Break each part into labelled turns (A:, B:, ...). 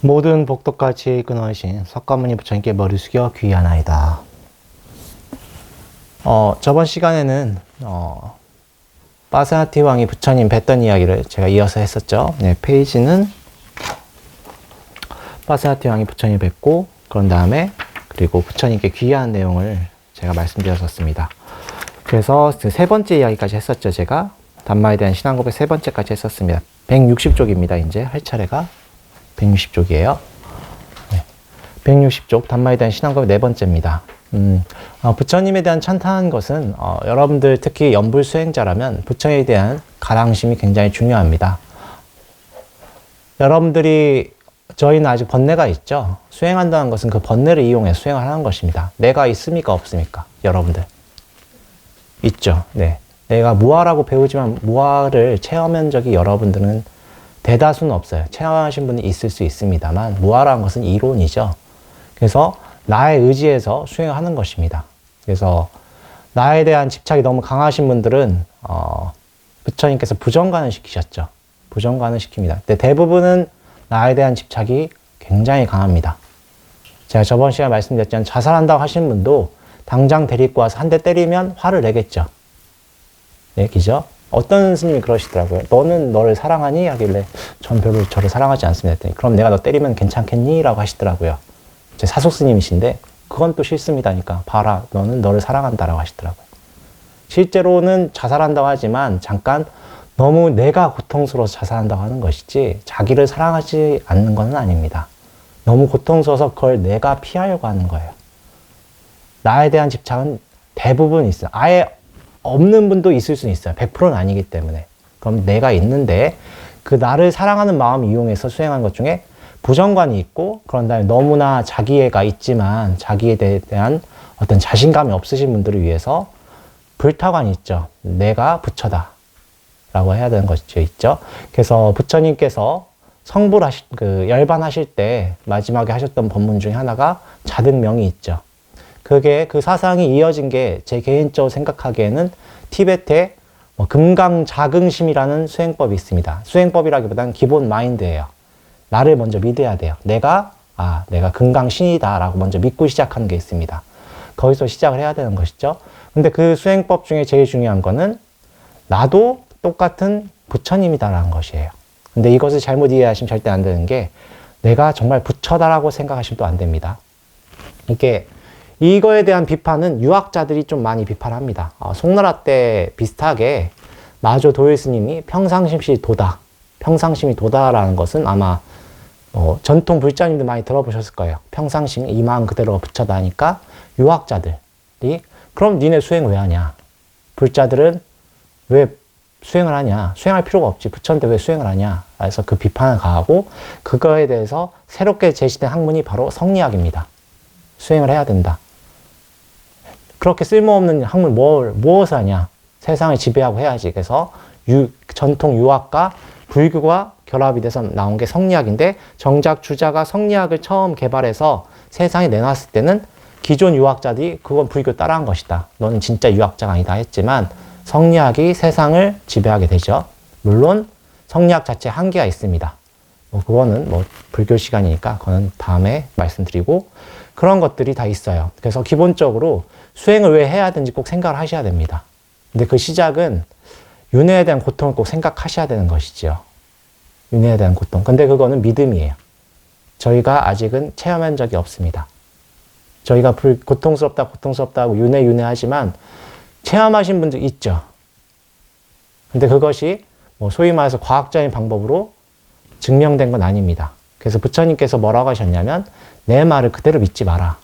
A: 모든 복덕같이 끊어신 석가모니 부처님께 머리 숙여 귀의하나이다. 저번 시간에는 빠사티 왕이 부처님 뵀던 이야기를 제가 이어서 했었죠. 네, 페이지는 빠사티 왕이 부처님 뵙고 그런 다음에 그리고 부처님께 귀의하는 내용을 제가 말씀드렸었습니다. 그래서 세 번째 이야기까지 했었죠. 제가 담마에 대한 신앙 고백 세 번째까지 했었습니다. 160쪽입니다. 이제 할 차례가 160쪽이에요. 네. 160쪽 담마에 대한 신앙 고백 네 번째입니다. 부처님에 대한 찬탄한 것은 여러분들 특히 연불 수행자라면 부처에 대한 가랑심이 굉장히 중요합니다. 여러분들이 저희는 아직 번뇌가 있죠. 수행한다는 것은 그 번뇌를 이용해서 수행을 하는 것입니다. 내가 있습니까 없습니까? 여러분들 있죠. 네. 내가 무아라고 배우지만 무아를 체험한 적이 여러분들은 대다수는 없어요. 체험하신 분이 있을 수 있습니다만 무아라는 것은 이론이죠. 그래서 나의 의지에서 수행을 하는 것입니다. 그래서 나에 대한 집착이 너무 강하신 분들은 부처님께서 부정관을 시키셨죠. 부정관을 시킵니다. 근데 대부분은 나에 대한 집착이 굉장히 강합니다. 제가 저번 시간에 말씀드렸지만 자살한다고 하시는 분도 당장 데리고 와서 한 대 때리면 화를 내겠죠. 네, 그죠? 어떤 스님이 그러시더라고요. 너는 너를 사랑하니? 하길래 전 별로 저를 사랑하지 않습니다. 했더니 그럼 내가 너 때리면 괜찮겠니? 라고 하시더라고요. 제 사속 스님이신데 그건 또 싫습니다니까. 봐라, 너는 너를 사랑한다라고 하시더라고요. 실제로는 자살한다고 하지만 잠깐 너무 내가 고통스러워서 자살한다고 하는 것이지 자기를 사랑하지 않는 것은 아닙니다. 너무 고통스러워서 그걸 내가 피하려고 하는 거예요. 나에 대한 집착은 대부분 있어요. 아예 없는 분도 있을 수는 있어요. 100%는 아니기 때문에. 그럼 내가 있는데 그 나를 사랑하는 마음 이용해서 수행하는 것 중에 부정관이 있고 그런 다음에 너무나 자기애가 있지만 자기에 대한 어떤 자신감이 없으신 분들을 위해서 불타관이 있죠. 내가 부처다 라고 해야 되는 것이 있죠. 그래서 부처님께서 열반하실 때 마지막에 하셨던 법문 중에 하나가 자등명이 있죠. 그게 그 사상이 이어진 게 제 개인적으로 생각하기에는 티베트의 금강자긍심이라는 수행법이 있습니다. 수행법이라기보다는 기본 마인드예요. 나를 먼저 믿어야 돼요. 내가 금강신이다 라고 먼저 믿고 시작하는 게 있습니다. 거기서 시작을 해야 되는 것이죠. 근데 그 수행법 중에 제일 중요한 거는 나도 똑같은 부처님이다라는 것이에요. 근데 이것을 잘못 이해하시면 절대 안 되는 게 내가 정말 부처다라고 생각하시면 또 안 됩니다. 이거에 대한 비판은 유학자들이 좀 많이 비판합니다. 송나라 때 비슷하게 마조 도일 스님이 평상심시 도다. 평상심이 도다라는 것은 아마 전통 불자님들 많이 들어보셨을 거예요. 평상심 이 마음 그대로 부처다 하니까 유학자들이 그럼 니네 수행 왜 하냐? 불자들은 왜 수행을 하냐? 수행할 필요가 없지. 부처인데 왜 수행을 하냐? 그래서 그 비판을 가하고 그거에 대해서 새롭게 제시된 학문이 바로 성리학입니다. 수행을 해야 된다. 그렇게 쓸모없는 학문 무엇을 하냐? 세상을 지배하고 해야지. 그래서 전통 유학과 불교가 결합이 돼서 나온 게 성리학인데 정작 주자가 성리학을 처음 개발해서 세상에 내놨을 때는 기존 유학자들이 그건 불교 따라한 것이다. 너는 진짜 유학자가 아니다 했지만 성리학이 세상을 지배하게 되죠. 물론 성리학 자체에 한계가 있습니다. 그거는 불교 시간이니까 그거는 다음에 말씀드리고 그런 것들이 다 있어요. 그래서 기본적으로 수행을 왜 해야 되는지 꼭 생각을 하셔야 됩니다. 근데 그 시작은 윤회에 대한 고통을 꼭 생각하셔야 되는 것이죠. 윤회에 대한 고통. 근데 그거는 믿음이에요. 저희가 아직은 체험한 적이 없습니다. 저희가 고통스럽다고 윤회 하지만 체험하신 분도 있죠. 근데 그것이 소위 말해서 과학적인 방법으로 증명된 건 아닙니다. 그래서 부처님께서 뭐라고 하셨냐면 내 말을 그대로 믿지 마라.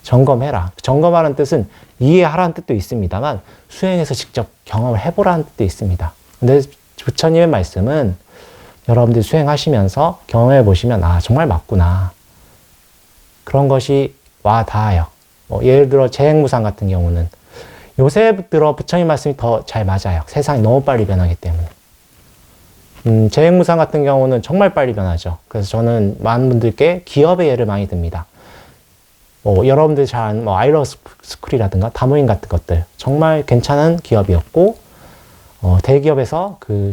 A: 점검해라. 점검하라는 뜻은 이해하라는 뜻도 있습니다만 수행해서 직접 경험을 해보라는 뜻도 있습니다. 근데 부처님의 말씀은 여러분들이 수행하시면서 경험해 보시면 정말 맞구나. 그런 것이 와 닿아요. 예를 들어 재행무상 같은 경우는 요새 들어 부처님 말씀이 더 잘 맞아요. 세상이 너무 빨리 변하기 때문에. 재행무상 같은 경우는 정말 빨리 변하죠. 그래서 저는 많은 분들께 기업의 예를 많이 듭니다. 여러분들이 잘 아는 아이러 스쿨이라든가 다모인 같은 것들 정말 괜찮은 기업이었고 대기업에서 그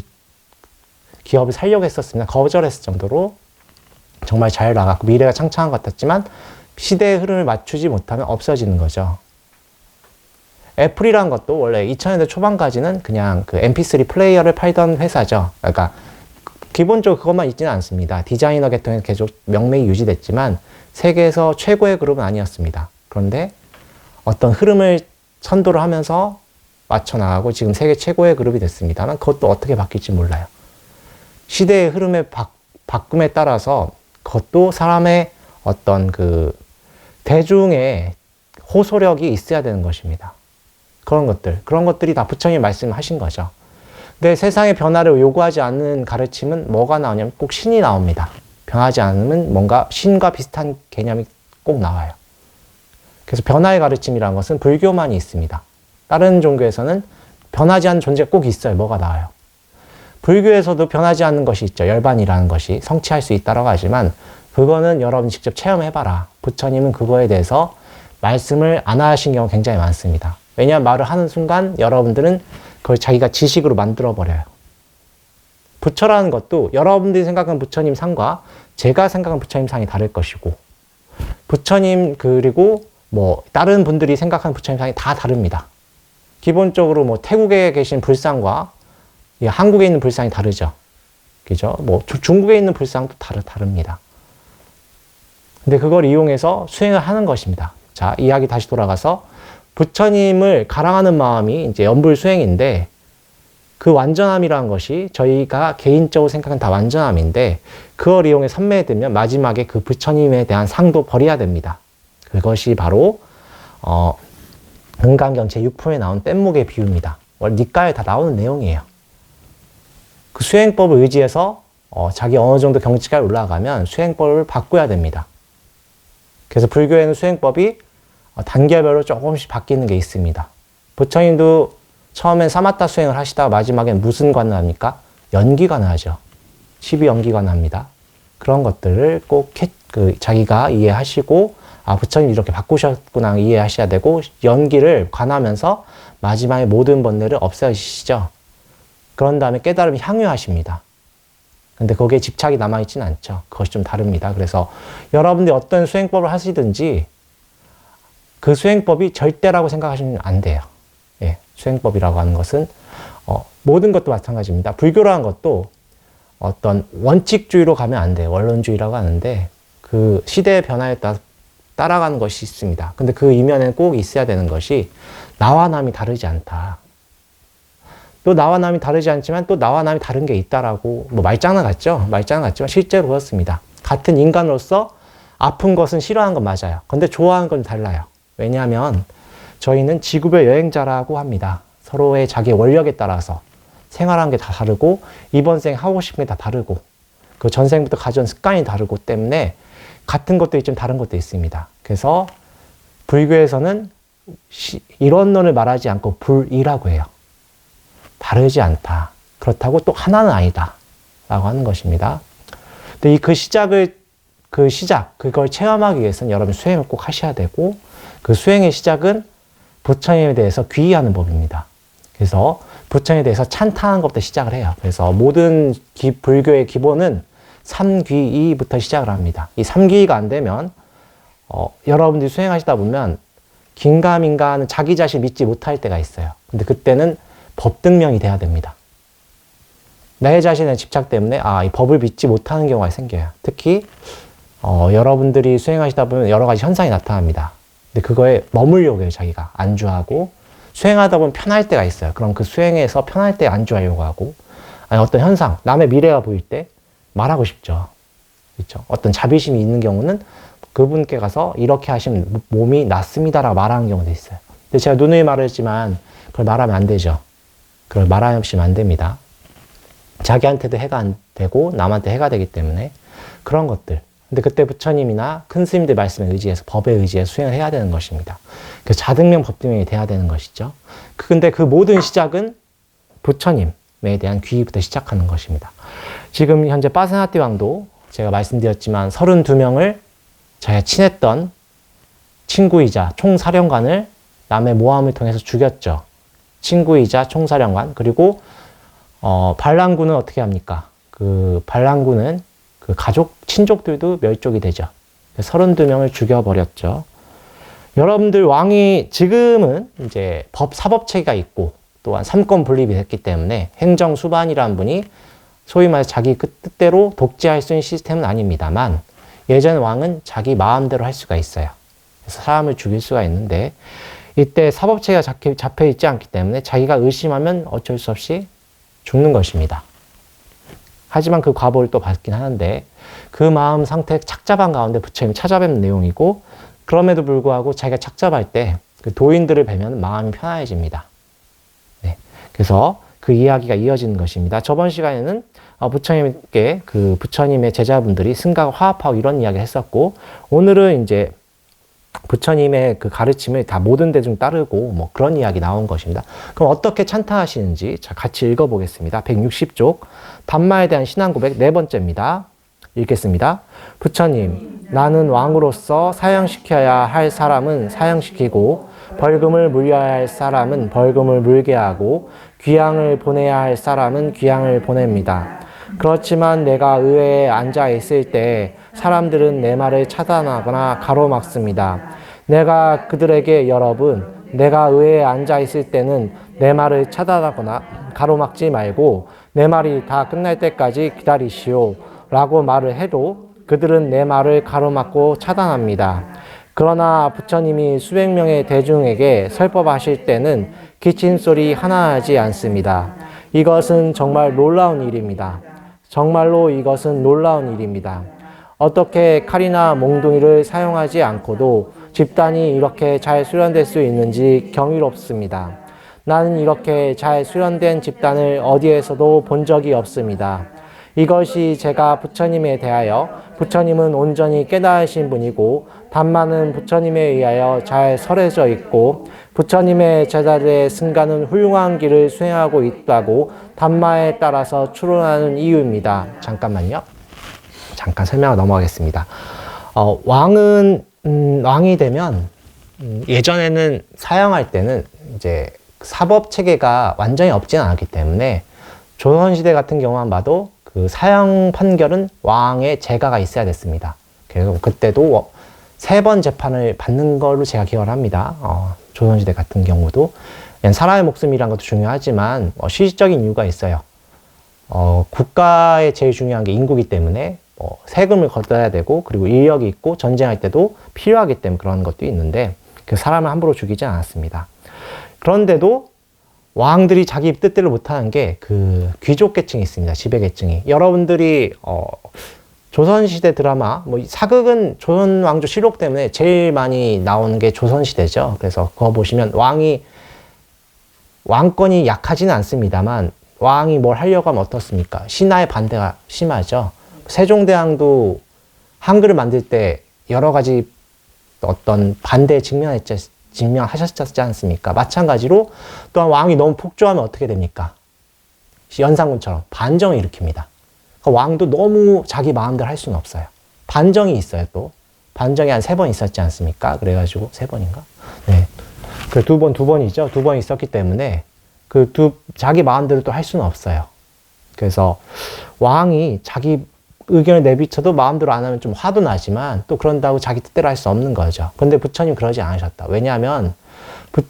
A: 기업을 살려고 했었습니다. 거절했을 정도로 정말 잘 나갔고 미래가 창창한 것 같았지만 시대의 흐름을 맞추지 못하면 없어지는 거죠. 애플이란 것도 원래 2000년대 초반까지는 그냥 그 MP3 플레이어를 팔던 회사죠. 그러니까 기본적으로 그것만 있지는 않습니다. 디자이너 계통에서 계속 명맥이 유지됐지만 세계에서 최고의 그룹은 아니었습니다. 그런데 어떤 흐름을 선도를 하면서 맞춰나가고 지금 세계 최고의 그룹이 됐습니다만 그것도 어떻게 바뀔지 몰라요. 시대의 흐름의 바꿈에 따라서 그것도 사람의 어떤 그 대중의 호소력이 있어야 되는 것입니다. 그런 것들이 다 부처님 말씀하신 거죠. 근데 세상의 변화를 요구하지 않는 가르침은 뭐가 나오냐면 꼭 신이 나옵니다. 변하지 않으면 뭔가 신과 비슷한 개념이 꼭 나와요. 그래서 변화의 가르침이라는 것은 불교만이 있습니다. 다른 종교에서는 변하지 않는 존재가 꼭 있어요. 뭐가 나와요. 불교에서도 변하지 않는 것이 있죠. 열반이라는 것이 성취할 수 있다고 하지만 그거는 여러분 직접 체험해봐라. 부처님은 그거에 대해서 말씀을 안 하신 경우가 굉장히 많습니다. 왜냐하면 말을 하는 순간 여러분들은 그걸 자기가 지식으로 만들어버려요. 부처라는 것도 여러분들이 생각하는 부처님 상과 제가 생각하는 부처님 상이 다를 것이고 부처님 그리고 뭐 다른 분들이 생각하는 부처님 상이 다 다릅니다. 기본적으로 뭐 태국에 계신 불상과 한국에 있는 불상이 다르죠. 그죠? 뭐 중국에 있는 불상도 다릅니다. 근데 그걸 이용해서 수행을 하는 것입니다. 자, 이야기 다시 돌아가서 부처님을 가랑하는 마음이 이제 연불 수행인데 그 완전함이라는 것이 저희가 개인적으로 생각하는 다 완전함인데 그걸 이용해 선매되면 마지막에 그 부처님에 대한 상도 버려야 됩니다. 그것이 바로 은강경 제6품에 나온 뗏목의 비유입니다. 원래 니까에 다 나오는 내용이에요. 그 수행법을 의지해서 자기 어느 정도 경지까지 올라가면 수행법을 바꿔야 됩니다. 그래서 불교에는 수행법이 단계별로 조금씩 바뀌는 게 있습니다. 부처님도 처음엔 사마타 수행을 하시다가 마지막엔 무슨 관을 합니까? 연기관을 하죠. 12연기관을 합니다. 그런 것들을 꼭 자기가 이해하시고 부처님이 이렇게 바꾸셨구나 이해하셔야 되고 연기를 관하면서 마지막에 모든 번뇌를 없애시죠. 그런 다음에 깨달음이 향유하십니다. 근데 거기에 집착이 남아있지는 않죠. 그것이 좀 다릅니다. 그래서 여러분들이 어떤 수행법을 하시든지 그 수행법이 절대라고 생각하시면 안 돼요. 예, 수행법이라고 하는 것은 모든 것도 마찬가지입니다. 불교라는 것도 어떤 원칙주의로 가면 안 돼요. 원론주의라고 하는데 그 시대의 변화에 따라가는 것이 있습니다. 근데 그 이면에는 꼭 있어야 되는 것이 나와 남이 다르지 않다. 또 나와 남이 다르지 않지만 또 나와 남이 다른 게 있다라고 뭐 말장난 같죠? 말장난 같지만 실제로 그렇습니다. 같은 인간으로서 아픈 것은 싫어하는 건 맞아요. 근데 좋아하는 건 달라요. 왜냐하면 저희는 지구별 여행자라고 합니다. 서로의 자기 원력에 따라서 생활하는 게 다 다르고 이번 생 하고 싶은 게 다 다르고 그 전생부터 가져온 습관이 다르고 때문에 같은 것도 있지만 다른 것도 있습니다. 그래서 불교에서는 이런 논을 말하지 않고 불이라고 해요. 다르지 않다. 그렇다고 또 하나는 아니다. 라고 하는 것입니다. 근데 그걸 체험하기 위해서는 여러분 수행을 꼭 하셔야 되고 그 수행의 시작은 부처님에 대해서 귀의하는 법입니다. 그래서 부처님에 대해서 찬탄하는 것부터 시작을 해요. 그래서 모든 불교의 기본은 삼귀의부터 시작을 합니다. 이 삼귀의가 안 되면 여러분들이 수행하시다 보면 긴가민가하는 자기 자신 믿지 못할 때가 있어요. 근데 그때는 법등명이 돼야 됩니다. 내 자신의 집착 때문에 이 법을 믿지 못하는 경우가 생겨요. 특히 여러분들이 수행하시다 보면 여러 가지 현상이 나타납니다. 근데 그거에 머물려고 해요. 자기가 안주하고 수행하다 보면 편할 때가 있어요. 그럼 그 수행에서 편할 때 안주하려고 하고 아니 어떤 현상, 남의 미래가 보일 때 말하고 싶죠. 그렇죠? 어떤 자비심이 있는 경우는 그분께 가서 이렇게 하시면 몸이 낫습니다라고 말하는 경우도 있어요. 근데 제가 누누이 말했지만 그걸 말하면 안 되죠. 그걸 말하시면 안 됩니다. 자기한테도 해가 안 되고 남한테 해가 되기 때문에 그런 것들. 근데 그때 부처님이나 큰 스님들 말씀에 의지해서 법에 의지해서 수행을 해야 되는 것입니다. 그 자등명 법등명이 돼야 되는 것이죠. 근데 그 모든 시작은 부처님에 대한 귀의부터 시작하는 것입니다. 지금 현재 빠세나티 왕도 제가 말씀드렸지만 32명을 자기가 친했던 친구이자 총사령관을 남의 모함을 통해서 죽였죠. 친구이자 총사령관. 그리고 반란군은 어떻게 합니까? 그 반란군은 그 그 가족, 친족들도 멸족이 되죠. 32명을 죽여버렸죠. 여러분들 왕이 지금은 이제 사법체계가 있고 또한 삼권 분립이 됐기 때문에 행정수반이라는 분이 소위 말해 자기 뜻대로 독재할 수 있는 시스템은 아닙니다만 예전 왕은 자기 마음대로 할 수가 있어요. 그래서 사람을 죽일 수가 있는데 이때 사법체계가 잡혀 있지 않기 때문에 자기가 의심하면 어쩔 수 없이 죽는 것입니다. 하지만 그 과보를 또 받긴 하는데 그 마음 상태 착잡한 가운데 부처님이 찾아뵙는 내용이고 그럼에도 불구하고 자기가 착잡할 때 그 도인들을 뵈면 마음이 편안해집니다. 네. 그래서 그 이야기가 이어지는 것입니다. 저번 시간에는 부처님께 그 부처님의 제자분들이 승가가 화합하고 이런 이야기를 했었고 오늘은 이제 부처님의 그 가르침을 다 모든 대중 따르고 뭐 그런 이야기 나온 것입니다. 그럼 어떻게 찬탄하시는지 자, 같이 읽어보겠습니다. 160쪽 담마에 대한 신앙 고백 네 번째입니다. 읽겠습니다. 부처님, 나는 왕으로서 사형시켜야 할 사람은 사형시키고 벌금을 물려야 할 사람은 벌금을 물게 하고 귀양을 보내야 할 사람은 귀양을 보냅니다. 그렇지만 내가 의회에 앉아 있을 때 사람들은 내 말을 차단하거나 가로막습니다. 내가 그들에게 여러분, 내가 의회에 앉아 있을 때는 내 말을 차단하거나 가로막지 말고 내 말이 다 끝날 때까지 기다리시오 라고 말을 해도 그들은 내 말을 가로막고 차단합니다. 그러나 부처님이 수백 명의 대중에게 설법하실 때는 기침소리 하나 하지 않습니다. 이것은 정말 놀라운 일입니다. 정말로 이것은 놀라운 일입니다. 어떻게 칼이나 몽둥이를 사용하지 않고도 집단이 이렇게 잘 수련될 수 있는지 경이롭습니다. 나는 이렇게 잘 수련된 집단을 어디에서도 본 적이 없습니다. 이것이 제가 부처님에 대하여 부처님은 온전히 깨달으신 분이고 담마는 부처님에 의하여 잘 설해져 있고 부처님의 제자들의 승가는 훌륭한 길을 수행하고 있다고 담마에 따라서 추론하는 이유입니다. 잠깐만요. 잠깐 설명을 넘어가겠습니다. 왕이 되면 예전에는 사형할 때는 이제 사법 체계가 완전히 없지는 않았기 때문에 조선시대 같은 경우만 봐도 그 사형 판결은 왕의 재가가 있어야 됐습니다. 그래서 그때도 3번 재판을 받는 걸로 제가 기억을 합니다. 조선시대 같은 경우도. 사람의 목숨이란 것도 중요하지만 실질적인 이유가 있어요. 국가에 제일 중요한 게 인구이기 때문에 세금을 걷어야 되고 그리고 인력이 있고 전쟁할 때도 필요하기 때문에 그런 것도 있는데 그 사람을 함부로 죽이지 않았습니다. 그런데도 왕들이 자기 뜻대로 못하는 게 그 귀족 계층이 있습니다. 지배 계층이. 여러분들이 조선시대 드라마, 뭐 사극은 조선왕조 실록 때문에 제일 많이 나오는 게 조선시대죠. 그래서 그거 보시면 왕권이 약하지는 않습니다만 왕이 뭘 하려고 하면 어떻습니까? 신하의 반대가 심하죠. 세종대왕도 한글을 만들 때 여러 가지 어떤 반대에 직면하셨지 않습니까? 마찬가지로 또한 왕이 너무 폭주하면 어떻게 됩니까? 연산군처럼 반정을 일으킵니다. 그러니까 왕도 너무 자기 마음대로 할 수는 없어요. 반정이 있어요, 또. 반정이 한 3번 있었지 않습니까? 그래가지고 3번인가? 네. 그 두 번이죠. 2번 있었기 때문에 자기 마음대로 또 할 수는 없어요. 그래서 왕이 자기 의견을 내비쳐도 마음대로 안 하면 좀 화도 나지만 또 그런다고 자기 뜻대로 할 수 없는 거죠. 근데 부처님 그러지 않으셨다. 왜냐하면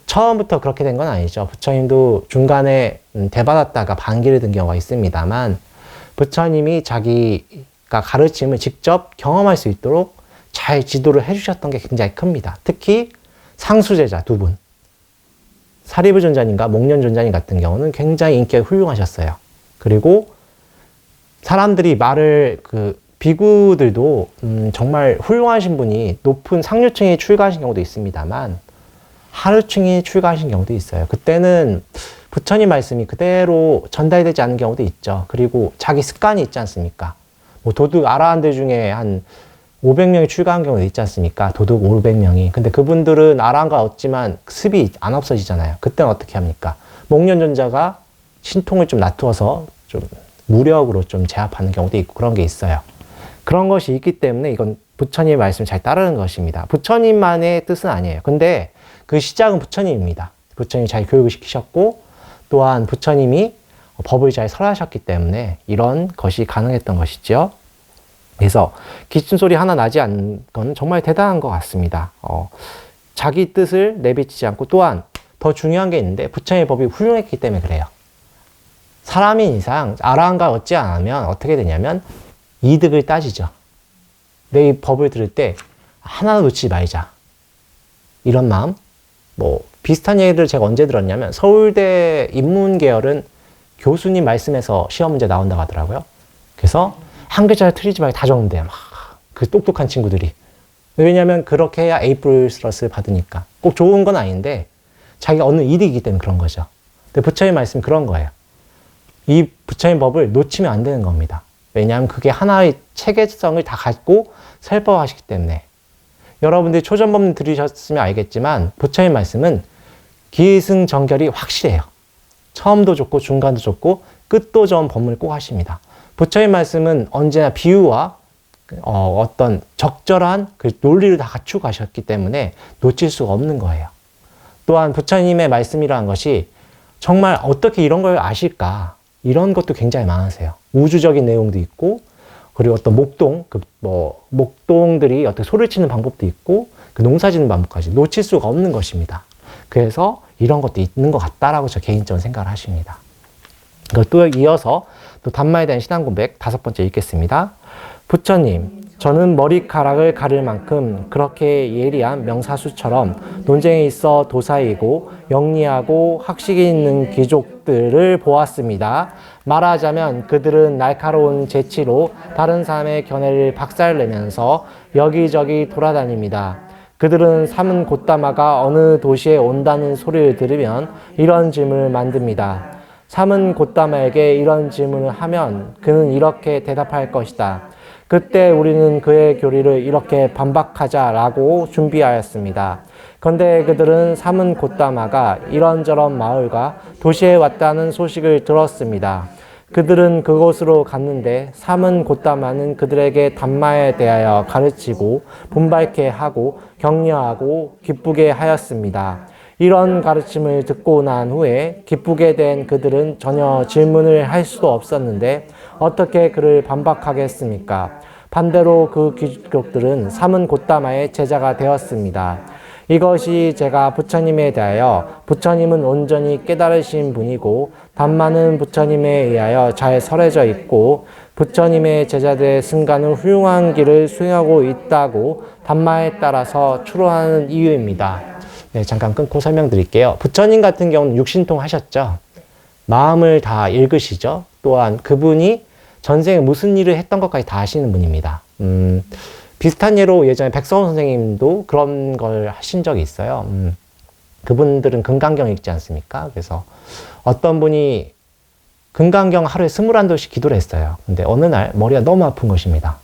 A: 처음부터 그렇게 된 건 아니죠. 부처님도 중간에 대받았다가 반기를 든 경우가 있습니다만 부처님이 자기가 가르침을 직접 경험할 수 있도록 잘 지도를 해주셨던 게 굉장히 큽니다. 특히 상수제자 2분. 사리부존자님과 목련존자님 같은 경우는 굉장히 인기가 훌륭하셨어요. 그리고 사람들이 비구들도 정말 훌륭하신 분이 높은 상류층에 출가하신 경우도 있습니다만 하류층에 출가하신 경우도 있어요. 그때는 부처님 말씀이 그대로 전달이 되지 않는 경우도 있죠. 그리고 자기 습관이 있지 않습니까? 뭐 도둑 아라한들 중에 한 500명이 출가한 경우도 있지 않습니까? 도둑 500명이. 근데 그분들은 아라한가 얻지만 습이 안 없어지잖아요. 그때는 어떻게 합니까? 목련존자가 신통을 좀 놔두어서 좀 무력으로 좀 제압하는 경우도 있고 그런 게 있어요. 그런 것이 있기 때문에 이건 부처님의 말씀을 잘 따르는 것입니다. 부처님만의 뜻은 아니에요. 근데 그 시작은 부처님입니다. 부처님이 잘 교육을 시키셨고 또한 부처님이 법을 잘 설하셨기 때문에 이런 것이 가능했던 것이죠. 그래서 기침 소리 하나 나지 않는 건 정말 대단한 것 같습니다. 자기 뜻을 내비치지 않고, 또한 더 중요한 게 있는데 부처님의 법이 훌륭했기 때문에 그래요. 사람인 이상 아라한가 얻지 않으면 어떻게 되냐면 이득을 따지죠. 내 이 법을 들을 때 하나 놓치지 말자, 이런 마음. 뭐 비슷한 얘기를 제가 언제 들었냐면, 서울대 인문계열은 교수님 말씀에서 시험 문제 나온다고 하더라고요. 그래서 한 글자를 틀리지 말고 다 적는데, 막 그 똑똑한 친구들이. 왜냐면 그렇게 해야 A 플러스를 받으니까. 꼭 좋은 건 아닌데 자기가 얻는 이득이기 때문에 그런 거죠. 근데 부처님 말씀이 그런 거예요. 이 부처님 법을 놓치면 안 되는 겁니다. 왜냐하면 그게 하나의 체계성을 다 갖고 설법하시기 때문에. 여러분들이 초전법 들으셨으면 알겠지만 부처님 말씀은 기승전결이 확실해요. 처음도 좋고 중간도 좋고 끝도 좋은 법문을 꼭 하십니다. 부처님 말씀은 언제나 비유와 어떤 적절한 그 논리를 다 갖추고 가셨기 때문에 놓칠 수가 없는 거예요. 또한 부처님의 말씀이라는 것이 정말 어떻게 이런 걸 아실까, 이런 것도 굉장히 많으세요. 우주적인 내용도 있고, 그리고 어떤 목동들이 어떻게 소리를 치는 방법도 있고, 그 농사 짓는 방법까지 놓칠 수가 없는 것입니다. 그래서 이런 것도 있는 것 같다라고 저 개인적으로 생각을 하십니다. 그걸 또 이어서 또 단마에 대한 신앙 고백 5번째 읽겠습니다. 부처님, 저는 머리카락을 가를 만큼 그렇게 예리한 명사수처럼 논쟁에 있어 도사이고 영리하고 학식이 있는 귀족들을 보았습니다. 말하자면 그들은 날카로운 재치로 다른 사람의 견해를 박살내면서 여기저기 돌아다닙니다. 그들은 삼은 곶다마가 어느 도시에 온다는 소리를 들으면 이런 질문을 만듭니다. 삼은 곶다마에게 이런 질문을 하면 그는 이렇게 대답할 것이다. 그때 우리는 그의 교리를 이렇게 반박하자라고 준비하였습니다. 그런데 그들은 삼은 곶다마가 이런저런 마을과 도시에 왔다는 소식을 들었습니다. 그들은 그곳으로 갔는데 삼은 곶다마는 그들에게 담마에 대하여 가르치고 분발케 하고 격려하고 기쁘게 하였습니다. 이런 가르침을 듣고 난 후에 기쁘게 된 그들은 전혀 질문을 할 수도 없었는데 어떻게 그를 반박하겠습니까? 반대로 그 귀족들은 삼은 곶다마의 제자가 되었습니다. 이것이 제가 부처님에 대하여, 부처님은 온전히 깨달으신 분이고 담마는 부처님에 의하여 잘 설해져 있고 부처님의 제자들의 승가는 훌륭한 길을 수행하고 있다고 담마에 따라서 추론하는 이유입니다. 네, 잠깐 끊고 설명드릴게요. 부처님 같은 경우는 육신통 하셨죠. 마음을 다 읽으시죠. 또한 그분이 전생에 무슨 일을 했던 것까지 다 아시는 분입니다. 비슷한 예로 예전에 백성원 선생님도 그런 걸 하신 적이 있어요. 그분들은 금강경 읽지 않습니까? 그래서 어떤 분이 금강경 하루에 21돌씩 기도를 했어요. 근데 어느 날 머리가 너무 아픈 것입니다.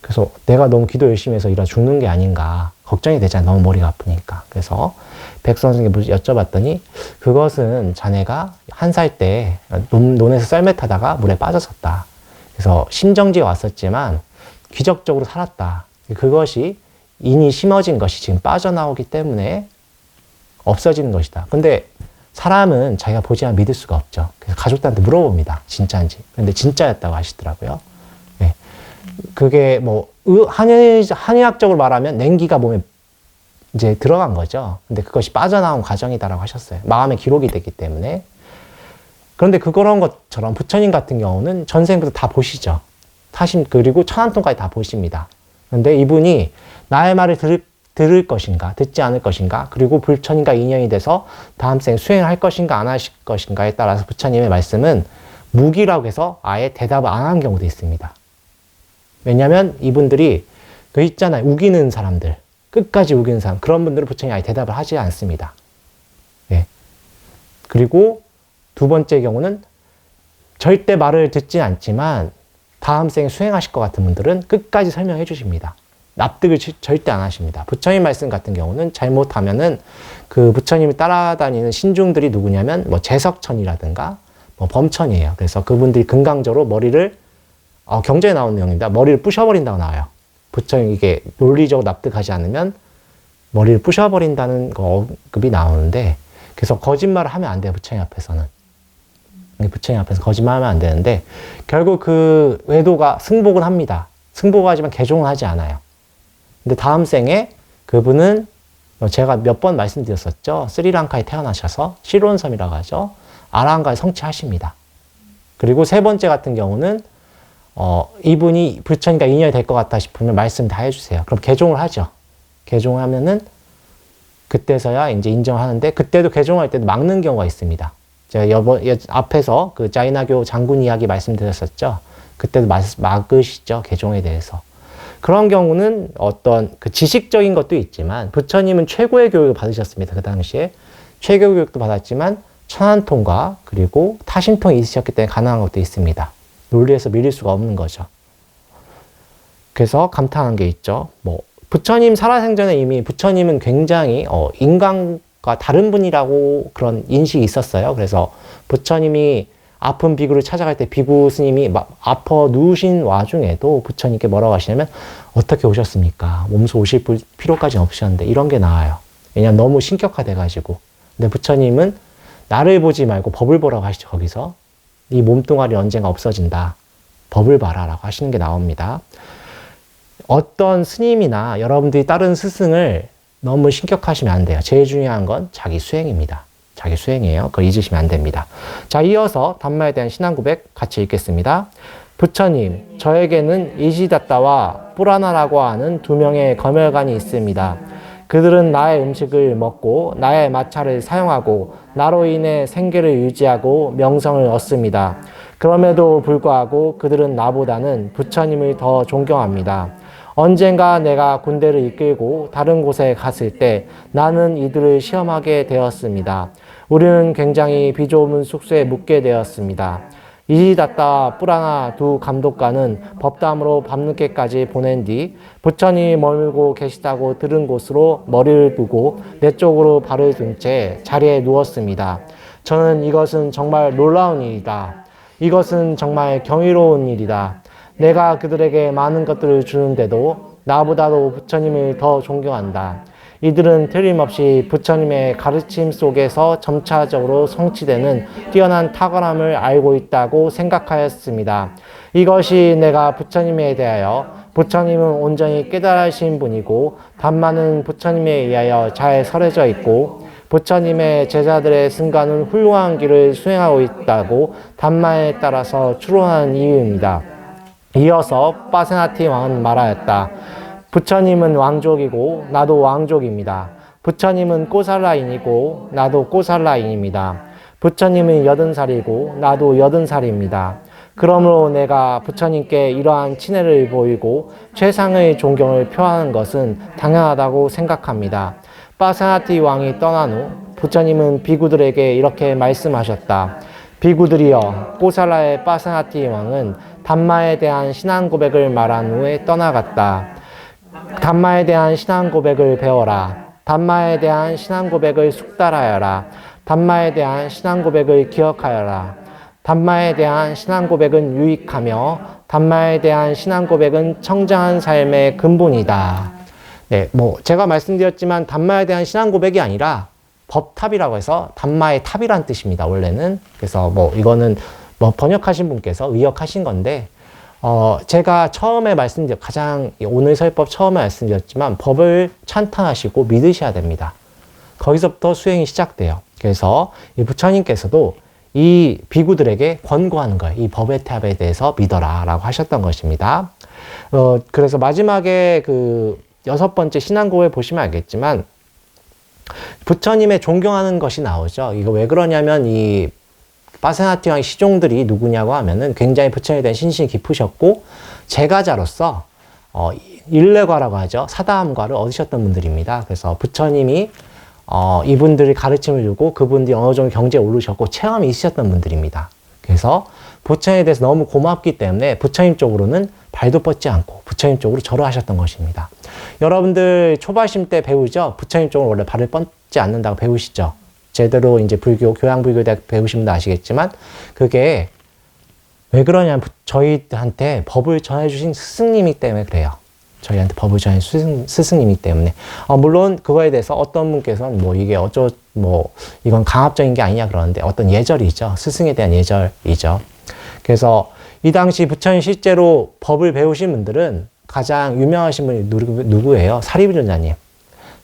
A: 그래서 내가 너무 기도 열심히 해서 이러다 죽는 게 아닌가 걱정이 되잖아요. 너무 머리가 아프니까. 그래서 백성원 선생님께 여쭤봤더니 그것은 자네가 1살 때 논에서 썰매 타다가 물에 빠졌었다. 그래서 심정지에 왔었지만 기적적으로 살았다. 그것이 인이 심어진 것이 지금 빠져나오기 때문에 없어지는 것이다. 근데 사람은 자기가 보지 않으면 믿을 수가 없죠. 그래서 가족들한테 물어봅니다. 진짜인지. 근데 진짜였다고 하시더라고요. 네. 그게 뭐 한의학적으로 말하면 냉기가 몸에 이제 들어간 거죠. 근데 그것이 빠져나온 과정이다라고 하셨어요. 마음의 기록이 되기 때문에. 그런데 그런 것처럼 부처님 같은 경우는 전생부터 다 보시죠. 그리고 천안통까지 다 보십니다. 그런데 이분이 나의 말을 들을 것인가, 듣지 않을 것인가, 그리고 부처님과 인연이 돼서 다음 생에 수행할 것인가, 안 하실 것인가에 따라서 부처님의 말씀은 무기라고 해서 아예 대답을 안 하는 경우도 있습니다. 왜냐하면 이분들이 그 있잖아요. 우기는 사람들, 끝까지 우기는 사람, 그런 분들은 부처님이 아예 대답을 하지 않습니다. 예. 그리고 두 번째 경우는 절대 말을 듣지 않지만 다음 생에 수행하실 것 같은 분들은 끝까지 설명해 주십니다. 납득을 절대 안 하십니다. 부처님 말씀 같은 경우는 잘못하면은 그 부처님을 따라다니는 신중들이 누구냐면 뭐 재석천이라든가 뭐 범천이에요. 그래서 그분들이 금강적으로 머리를 경전에 나오는 내용입니다. 머리를 부셔버린다고 나와요. 부처님 이게 논리적으로 납득하지 않으면 머리를 부셔버린다는 거 언급이 나오는데, 그래서 거짓말을 하면 안 돼요. 부처님 앞에서는. 부처님 앞에서 거짓말하면 안 되는데 결국 그 외도가 승복은 합니다. 승복하지만 개종을 하지 않아요. 근데 다음 생에 그분은 제가 몇 번 말씀드렸었죠. 스리랑카에 태어나셔서 시론섬이라고 하죠. 아라한가에 성취하십니다. 그리고 세 번째 같은 경우는 이분이 부처님과 인연이 될 것 같다 싶으면 말씀 다 해주세요. 그럼 개종을 하죠. 개종을 하면은 그때서야 이제 인정하는데 그때도 개종할 때도 막는 경우가 있습니다. 제가 앞에서 그 자이나교 장군 이야기 말씀드렸었죠. 그때도 막으시죠. 개종에 대해서. 그런 경우는 어떤 그 지식적인 것도 있지만 부처님은 최고의 교육을 받으셨습니다. 그 당시에 최고 교육도 받았지만 천한통과 그리고 타심통이 있으셨기 때문에 가능한 것도 있습니다. 논리에서 밀릴 수가 없는 거죠. 그래서 감탄한 게 있죠. 뭐 부처님 살아생전에 이미 부처님은 굉장히 인간과 다른 분이라고 그런 인식이 있었어요. 그래서 부처님이 아픈 비구를 찾아갈 때 비구 스님이 막 아파 누우신 와중에도 부처님께 뭐라고 하시냐면 어떻게 오셨습니까? 몸소 오실 필요까지는 없으셨는데 이런 게 나와요. 왜냐하면 너무 신격화돼가지고. 근데 부처님은 나를 보지 말고 법을 보라고 하시죠. 거기서 이 몸뚱아리 언젠가 없어진다. 법을 봐라 라고 하시는 게 나옵니다. 어떤 스님이나 여러분들이 따른 스승을 너무 신격하시면 안 돼요. 제일 중요한 건 자기 수행입니다. 자기 수행이에요. 그걸 잊으시면 안 됩니다. 자, 이어서 담마에 대한 신앙 고백 같이 읽겠습니다. 부처님, 저에게는 이시다따와 뿌라나라고 하는 두 명의 검열관이 있습니다. 그들은 나의 음식을 먹고 나의 마차를 사용하고 나로 인해 생계를 유지하고 명성을 얻습니다. 그럼에도 불구하고 그들은 나보다는 부처님을 더 존경합니다. 언젠가 내가 군대를 이끌고 다른 곳에 갔을 때 나는 이들을 시험하게 되었습니다. 우리는 굉장히 비좁은 숙소에 묵게 되었습니다. 이시다따 뿌라나 두 감독관은 법담으로 밤늦게까지 보낸 뒤 부처님이 머물고 계시다고 들은 곳으로 머리를 두고 내 쪽으로 발을 둔 채 자리에 누웠습니다. 저는 이것은 정말 놀라운 일이다. 이것은 정말 경이로운 일이다. 내가 그들에게 많은 것들을 주는데도 나보다도 부처님을 더 존경한다. 이들은 틀림없이 부처님의 가르침 속에서 점차적으로 성취되는 뛰어난 탁월함을 알고 있다고 생각하였습니다. 이것이 내가 부처님에 대하여 부처님은 온전히 깨달으신 분이고 단마는 부처님에 의하여 잘 설해져 있고 부처님의 제자들의 승가는 훌륭한 길을 수행하고 있다고 단마에 따라서 추론하는 이유입니다. 이어서 파세나티 왕은 말하였다. 부처님은 왕족이고 나도 왕족입니다. 부처님은 꼬살라인이고 나도 꼬살라인입니다. 부처님은 80살이고 나도 80살입니다. 그러므로 내가 부처님께 이러한 친애를 보이고 최상의 존경을 표하는 것은 당연하다고 생각합니다. 파세나티 왕이 떠난 후 부처님은 비구들에게 이렇게 말씀하셨다. 비구들이여, 꼬살라의 파세나티 왕은 담마에 대한 신앙 고백을 말한 후에 떠나갔다. 담마에 대한 신앙 고백을 배워라. 담마에 대한 신앙 고백을 숙달하여라. 담마에 대한 신앙 고백을 기억하여라. 담마에 대한 신앙 고백은 유익하며 담마에 대한 신앙 고백은 청정한 삶의 근본이다. 네, 제가 말씀드렸지만 담마에 대한 신앙 고백이 아니라 법탑이라고 해서 담마의 탑이란 뜻입니다. 원래는. 그래서 이거는 번역하신 분께서 의역하신 건데 제가 처음에 가장 오늘 설법 처음에 말씀드렸지만 법을 찬탄하시고 믿으셔야 됩니다. 거기서부터 수행이 시작돼요. 그래서 이 부처님께서도 이 비구들에게 권고하는 거예요. 이 법의 탑에 대해서 믿어라 라고 하셨던 것입니다. 그래서 마지막에 그 6번째 신앙고에 보시면 알겠지만 부처님의 존경하는 것이 나오죠. 이거 왜 그러냐면 이 파세나티 왕의 시종들이 누구냐고 하면은 굉장히 부처님에 대한 신심이 깊으셨고 제가자로서 일례과라고 하죠. 사다함과를 얻으셨던 분들입니다. 그래서 부처님이 이분들이 가르침을 주고 그분들이 어느 정도 경제에 오르셨고 체험이 있으셨던 분들입니다. 그래서 부처님에 대해서 너무 고맙기 때문에 부처님 쪽으로는 발도 뻗지 않고 부처님 쪽으로 절호하셨던 것입니다. 여러분들 초발심 때 배우죠? 부처님 쪽으로 원래 발을 뻗지 않는다고 배우시죠? 제대로 이제 교양불교대학 배우신 분도 아시겠지만 그게 왜 그러냐면 저희한테 법을 전해주신 스승님이기 때문에 그래요. 저희한테 법을 전해주신 스승님이기 때문에. 물론 그거에 대해서 어떤 분께서는 이게 이건 강압적인 게 아니냐 그러는데 어떤 예절이죠. 스승에 대한 예절이죠. 그래서 이 당시 부처님 실제로 법을 배우신 분들은 가장 유명하신 분이 누구예요? 사리부전자님.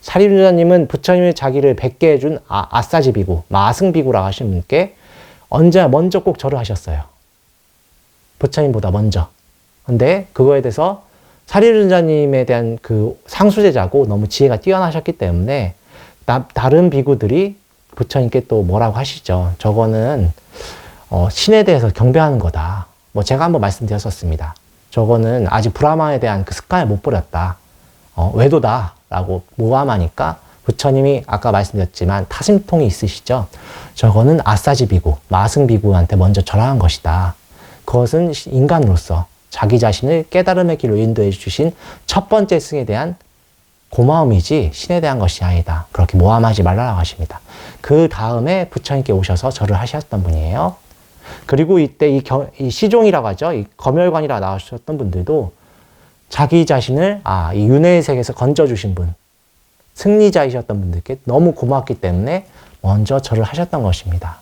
A: 사리부전자님은 부처님이 자기를 뵙게 해준 아싸지 비구, 마승비구라고 하시는 분께 언제나 먼저 꼭 절을 하셨어요. 부처님보다 먼저. 근데 그거에 대해서 사리부전자님에 대한 그 상수제자고 너무 지혜가 뛰어나셨기 때문에 다른 비구들이 부처님께 또 뭐라고 하시죠. 저거는 신에 대해서 경배하는 거다. 뭐 제가 한번 말씀드렸었습니다. 저거는 아직 브라마에 대한 그 습관을 못 버렸다. 외도다 라고 모함하니까 부처님이 아까 말씀드렸지만 타심통이 있으시죠. 저거는 아싸지 비구, 마승 비구한테 먼저 절하는 것이다. 그것은 인간으로서 자기 자신을 깨달음의 길로 인도해 주신 첫 번째 승에 대한 고마움이지 신에 대한 것이 아니다. 그렇게 모함하지 말라고 하십니다. 그 다음에 부처님께 오셔서 절을 하셨던 분이에요. 그리고 이때 이 시종이라고 하죠. 이 검열관이라 나오셨던 분들도 자기 자신을 이 윤회의 세계에서 건져주신 분, 승리자이셨던 분들께 너무 고맙기 때문에 먼저 절을 하셨던 것입니다.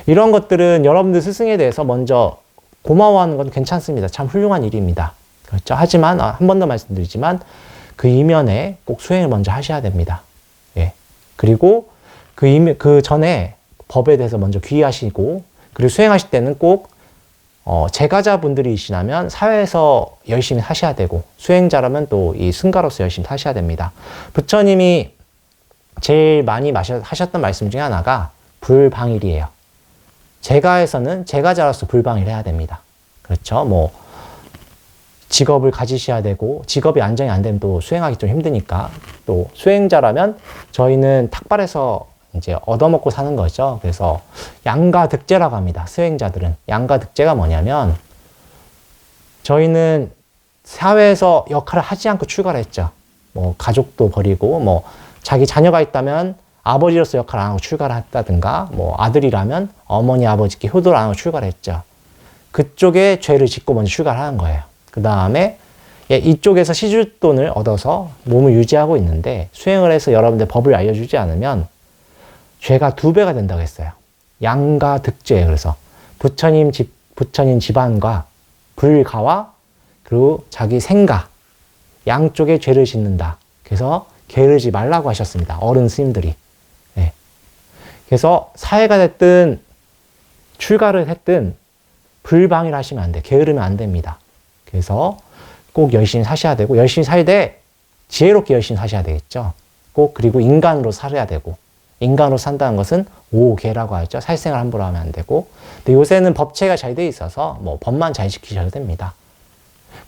A: 이런 것들은 여러분들 스승에 대해서 먼저 고마워하는 건 괜찮습니다. 참 훌륭한 일입니다. 그렇죠? 하지만 한 번 더 말씀드리지만 그 이면에 꼭 수행을 먼저 하셔야 됩니다. 예. 그리고 그 전에 법에 대해서 먼저 귀의하시고 그리고 수행하실 때는 꼭 제가자분들이시라면 사회에서 열심히 사셔야 되고 수행자라면 또 이 승가로서 열심히 사셔야 됩니다. 부처님이 제일 많이 하셨던 말씀 중에 하나가 불방일이에요. 제가에서는 제가자로서 불방일 해야 됩니다. 그렇죠? 뭐 직업을 가지셔야 되고 직업이 안정이 안 되면 또 수행하기 좀 힘드니까 또 수행자라면 저희는 탁발에서 이제 얻어먹고 사는 거죠. 그래서 양가득제라고 합니다. 수행자들은. 양가득제가 뭐냐면 저희는 사회에서 역할을 하지 않고 출가를 했죠. 뭐 가족도 버리고 뭐 자기 자녀가 있다면 아버지로서 역할을 안 하고 출가를 했다든가 뭐 아들이라면 어머니 아버지께 효도를 안 하고 출가를 했죠. 그쪽에 죄를 짓고 먼저 출가를 하는 거예요. 그 다음에 이쪽에서 시주돈을 얻어서 몸을 유지하고 있는데 수행을 해서 여러분들 법을 알려주지 않으면 죄가 2배가 된다고 했어요. 양가 득죄. 그래서 부처님 집안과 불가와 그리고 자기 생가 양쪽에 죄를 짓는다. 그래서 게으르지 말라고 하셨습니다. 어른 스님들이. 네. 그래서 사회가 됐든 출가를 했든 불방일 하시면 안 돼. 게으르면 안 됩니다. 그래서 꼭 열심히 사셔야 되고 열심히 살되 지혜롭게 열심히 사셔야 되겠죠. 꼭 그리고 인간으로 살아야 되고 인간으로 산다는 것은 오계라고 하죠. 살생을 함부로 하면 안 되고. 근데 요새는 법체가 잘 돼 있어서 뭐 법만 잘 지키셔도 됩니다.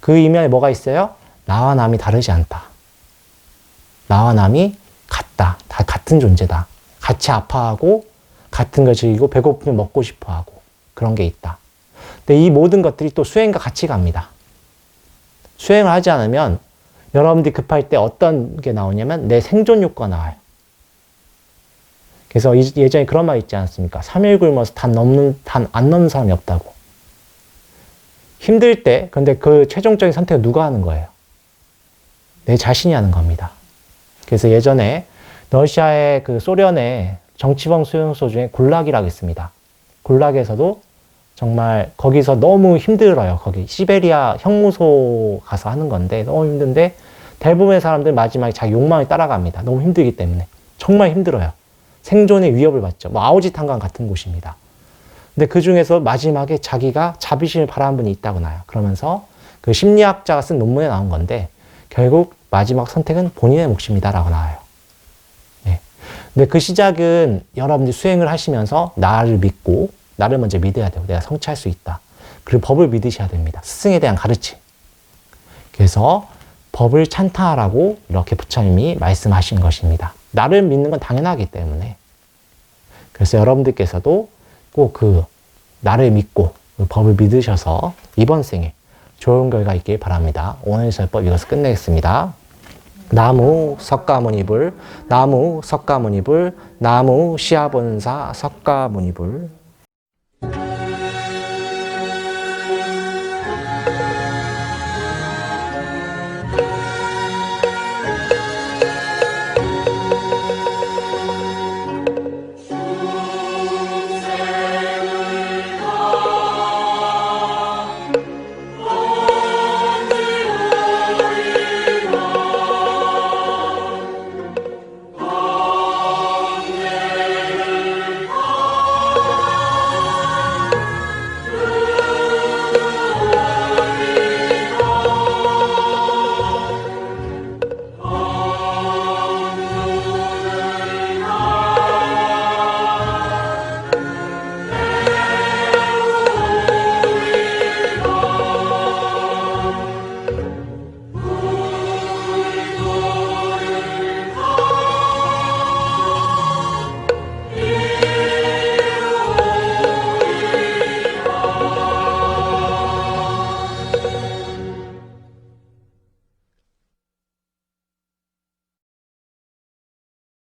A: 그 이면에 뭐가 있어요? 나와 남이 다르지 않다. 나와 남이 같다. 다 같은 존재다. 같이 아파하고 같은 걸 즐기고 배고프면 먹고 싶어 하고 그런 게 있다. 근데 이 모든 것들이 또 수행과 같이 갑니다. 수행을 하지 않으면 여러분들이 급할 때 어떤 게 나오냐면 내 생존 욕구가 나와요. 그래서 예전에 그런 말 있지 않습니까? 3일 굶어서 단 안 넘는 사람이 없다고. 힘들 때, 근데 그 최종적인 선택은 누가 하는 거예요? 내 자신이 하는 겁니다. 그래서 예전에 러시아의 그 소련의 정치범 수용소 중에 굴락이라고 있습니다. 굴락에서도 정말 거기서 너무 힘들어요. 거기 시베리아 형무소 가서 하는 건데 너무 힘든데 대부분의 사람들 마지막에 자기 욕망이 따라갑니다. 너무 힘들기 때문에. 정말 힘들어요. 생존의 위협을 받죠. 뭐 아오지탄강 같은 곳입니다. 근데 그 중에서 마지막에 자기가 자비심을 바라는 분이 있다고 나요. 그러면서 그 심리학자가 쓴 논문에 나온 건데 결국 마지막 선택은 본인의 몫입니다라고 나와요. 네. 근데 그 시작은 여러분들이 수행을 하시면서 나를 믿고 나를 먼저 믿어야 되고 내가 성취할 수 있다. 그리고 법을 믿으셔야 됩니다. 스승에 대한 가르침. 그래서 법을 찬탄하라고 이렇게 부처님이 말씀하신 것입니다. 나를 믿는 건 당연하기 때문에. 그래서 여러분들께서도 꼭 그 나를 믿고 그 법을 믿으셔서 이번 생에 좋은 결과 있길 바랍니다. 오늘 설법 이것을 끝내겠습니다. 나무 석가모니불, 나무 석가모니불, 나무 시아본사 석가모니불.